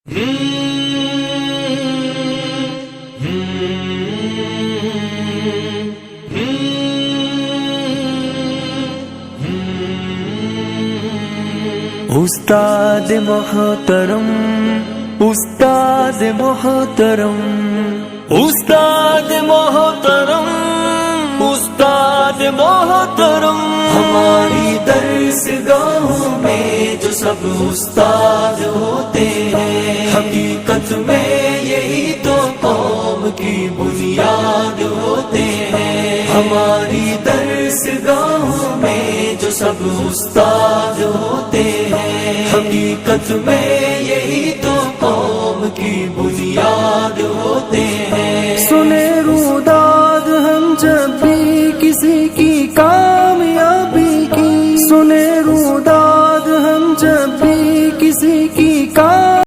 استاد محترم، استاد محترم، استاد محترم، استاد محترم، ہماری درس گاہوں میں جو سب استاد ہوتے ہیں، حقیقت میں یہی تو قوم کی بنیاد ہوتے ہیں۔ ہماری درس گاہوں میں جو سب استاد ہوتے ہیں، حقیقت میں یہی